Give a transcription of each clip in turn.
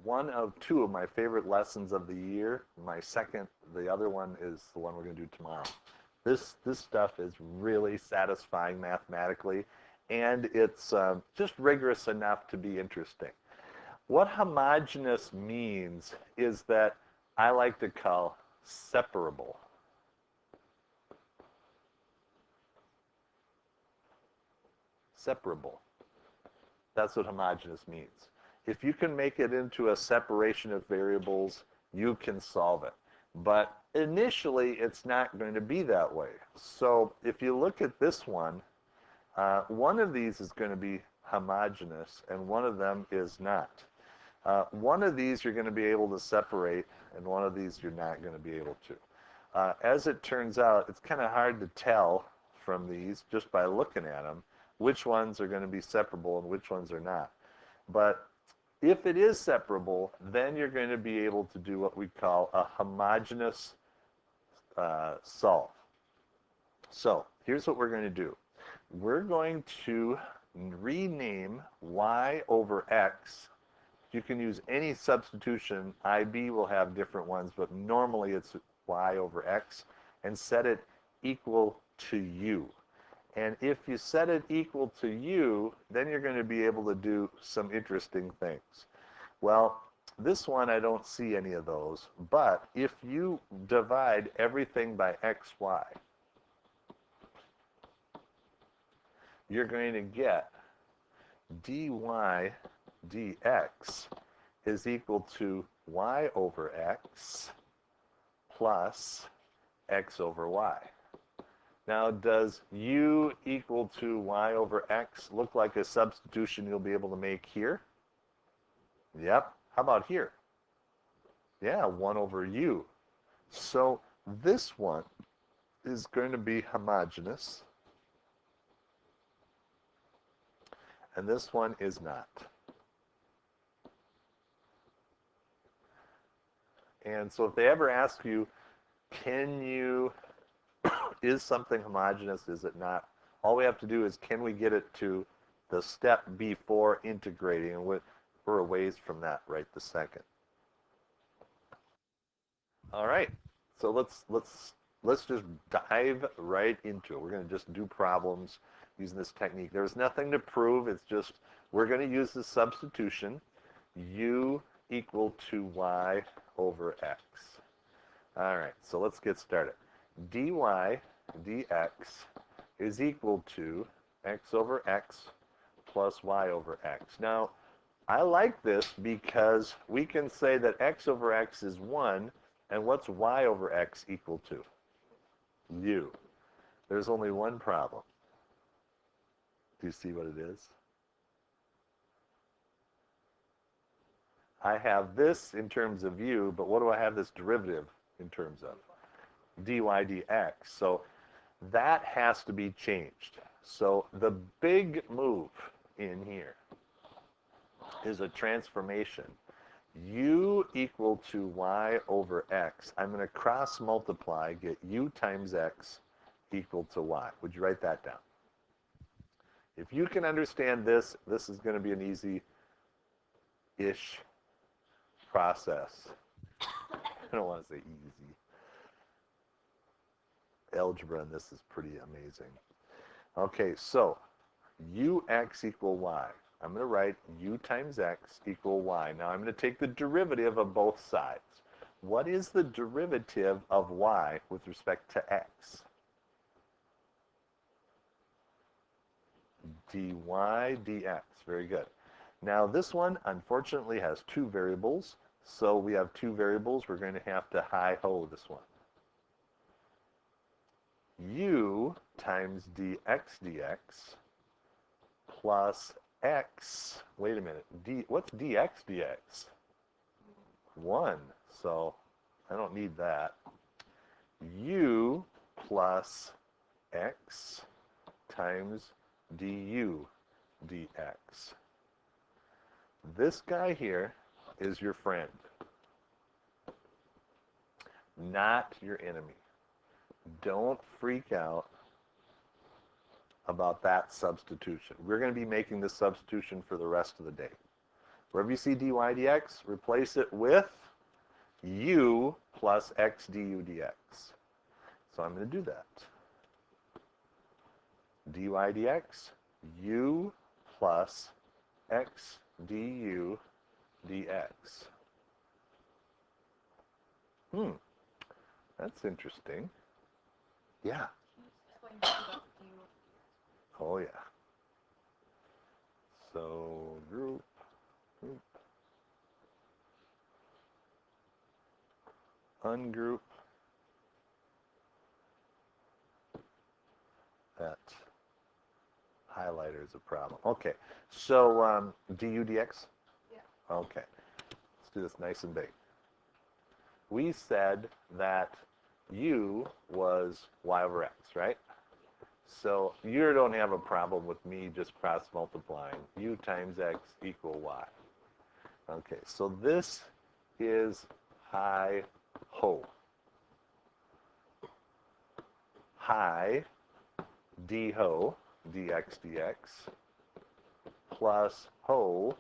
one of two of my favorite lessons of the year. The other one is the one we're going to do tomorrow. This stuff is really satisfying mathematically, and it's just rigorous enough to be interesting. What homogeneous means is that I like to call separable. Separable. That's what homogeneous means. If you can make it into a separation of variables, you can solve it. But initially, it's not going to be that way. So if you look at this one of these is going to be homogeneous, and one of them is not. One of these you're going to be able to separate, and one of these you're not going to be able to. As it turns out, it's kind of hard to tell from these just by looking at them which ones are going to be separable and which ones are not. But if it is separable, then you're going to be able to do what we call a homogeneous solve. So here's what we're going to do. We're going to rename y over x. You can use any substitution. IB will have different ones, but normally it's y over x, and set it equal to u. And if you set it equal to u, then you're going to be able to do some interesting things. Well, this one I don't see any of those, but if you divide everything by xy, you're going to get dy dx is equal to y over x plus x over y. Now, does u equal to y over x look like a substitution you'll be able to make here? Yep. How about here? Yeah, 1 over u. So this one is going to be homogeneous, and this one is not. And so if they ever ask you, is something homogeneous, is it not? All we have to do is, can we get it to the step before integrating? And we're a ways from that right this second. All right, so let's just dive right into it. We're going to just do problems using this technique. There's nothing to prove. It's just we're going to use the substitution u equal to y over x. All right, so let's get started. Dy dx is equal to x over x plus y over x. Now, I like this because we can say that x over x is 1, and what's y over x equal to? U. There's only one problem. Do you see what it is? I have this in terms of u, but what do I have this derivative in terms of? Dy dx. So that has to be changed. So the big move in here is a transformation. U equal to y over x. I'm going to cross multiply, get u times x equal to y. Would you write that down? If you can understand this, this is going to be an easy-ish process. I don't want to say easy. Algebra in this is pretty amazing. Okay, so ux equal y. I'm going to write u times x equal y. Now I'm going to take the derivative of both sides. What is the derivative of y with respect to x? Dy dx. Very good. Now this one, unfortunately, has two variables. So we have two variables. We're going to have to hi-ho this one. U times dx dx plus x, wait a minute, what's dx dx? 1, so I don't need that. U plus x times du dx. This guy here is your friend, not your enemy. Don't freak out about that substitution. We're going to be making this substitution for the rest of the day. Wherever you see dy dx, replace it with u plus x du dx. So I'm going to do that. Dy dx, u plus x du dx. That's interesting. Yeah. Oh, yeah. So, group, ungroup, that highlighter is a problem. Okay, so du dx? Yeah. Okay, let's do this nice and big. We said that u was y over x, right? So you don't have a problem with me just cross multiplying u times x equal y. Okay, so this is hi ho. Hi d ho dx dx plus ho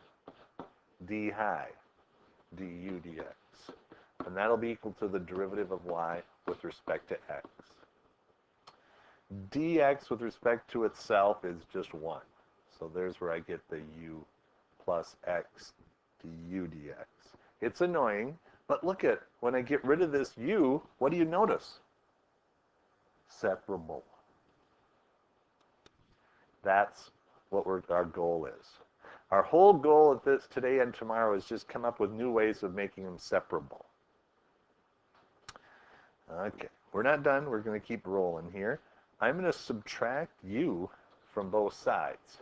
d high du dx. And that'll be equal to the derivative of y with respect to x. Dx with respect to itself is just 1. So there's where I get the u plus x du dx. It's annoying, but look at, when I get rid of this u, what do you notice? Separable. That's what our goal is. Our whole goal at this today and tomorrow is just come up with new ways of making them separable. Okay, we're not done. We're going to keep rolling here. I'm going to subtract u from both sides.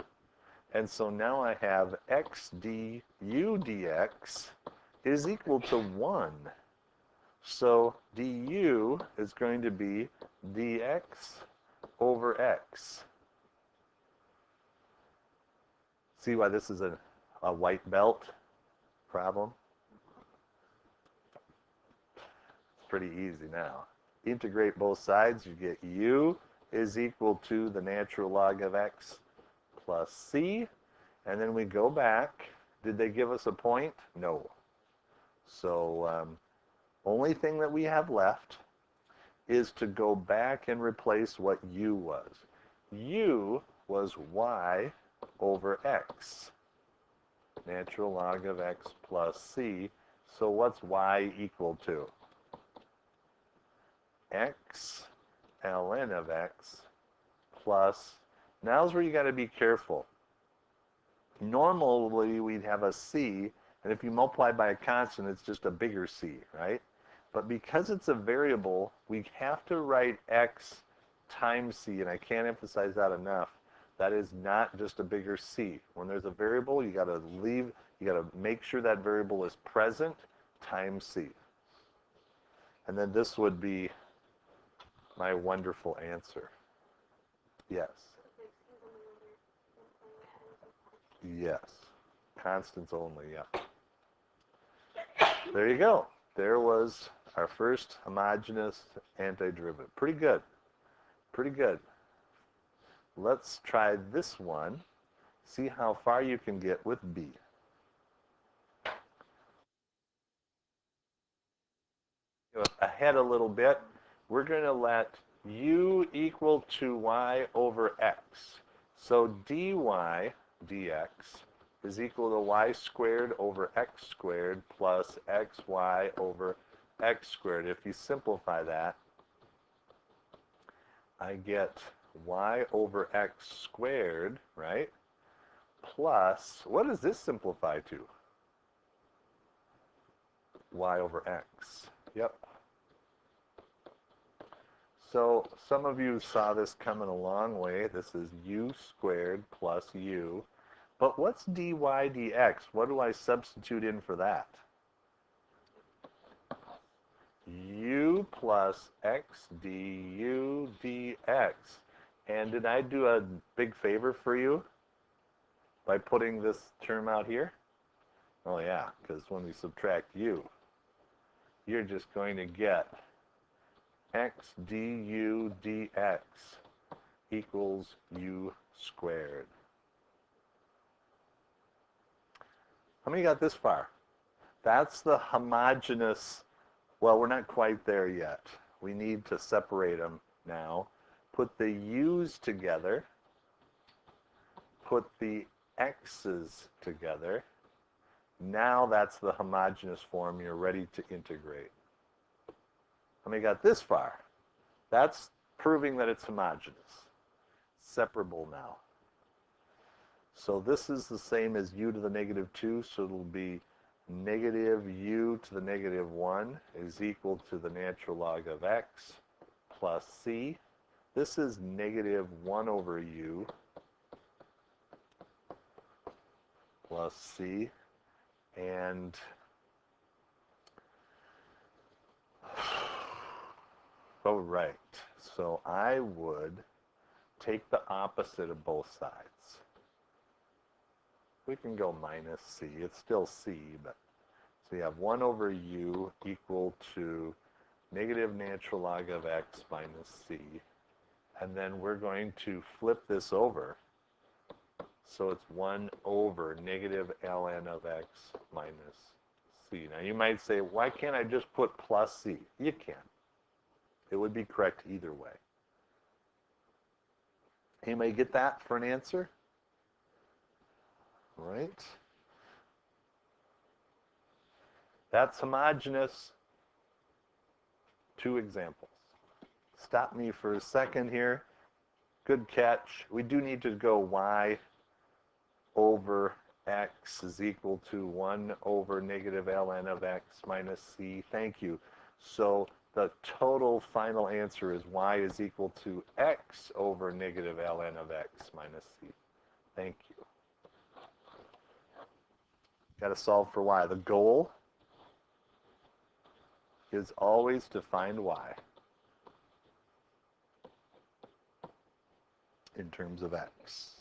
And so now I have x du dx is equal to 1. So du is going to be dx over x. See why this is a white belt problem? It's pretty easy now. Integrate both sides, you get u is equal to the natural log of x plus c. And then we go back. Did they give us a point? No. So only thing that we have left is to go back and replace what u was. U was y over x. Natural log of x plus c. So what's y equal to? X ln of x plus, now's where you got to be careful. Normally we'd have a c, and if you multiply by a constant, it's just a bigger c, right? But because it's a variable, we have to write x times c, and I can't emphasize that enough. That is not just a bigger c. When there's a variable, you got to make sure that variable is present times c. And then this would be my wonderful answer. Yes. Yes. Constants only, yeah. There you go. There was our first homogeneous antiderivative. Pretty good. Pretty good. Let's try this one. See how far you can get with B. Ahead a little bit, we're going to let u equal to y over x. So dy dx is equal to y squared over x squared plus xy over x squared. If you simplify that, I get y over x squared, right? Plus, what does this simplify to? Y over x. Yep. So some of you saw this coming a long way. This is u squared plus u. But what's dy dx? What do I substitute in for that? U plus x du dx. And did I do a big favor for you by putting this term out here? Oh yeah, because when we subtract u, you're just going to get x du dx equals u squared. How many got this far? That's the homogeneous. Well, we're not quite there yet. We need to separate them now. Put the U's together. Put the X's together. Now that's the homogeneous form. You're ready to integrate. How many got this far? That's proving that it's homogeneous. Separable now. So this is the same as u to the negative 2, so it'll be negative u to the negative 1 is equal to the natural log of x plus c. This is negative 1 over u plus c. And oh, right. So I would take the opposite of both sides. We can go minus c. It's still c, but so you have 1 over u equal to negative natural log of x minus c. And then we're going to flip this over. So it's 1 over negative ln of x minus c. Now you might say, why can't I just put plus c? You can. It would be correct either way. Anybody get that for an answer? Right? That's homogeneous. 2 examples. Stop me for a second here. Good catch. We do need to go y over x is equal to 1 over negative ln of x minus c. Thank you. So the total final answer is y is equal to x over negative ln of x minus c. Thank you. Got to solve for y. The goal is always to find y in terms of x.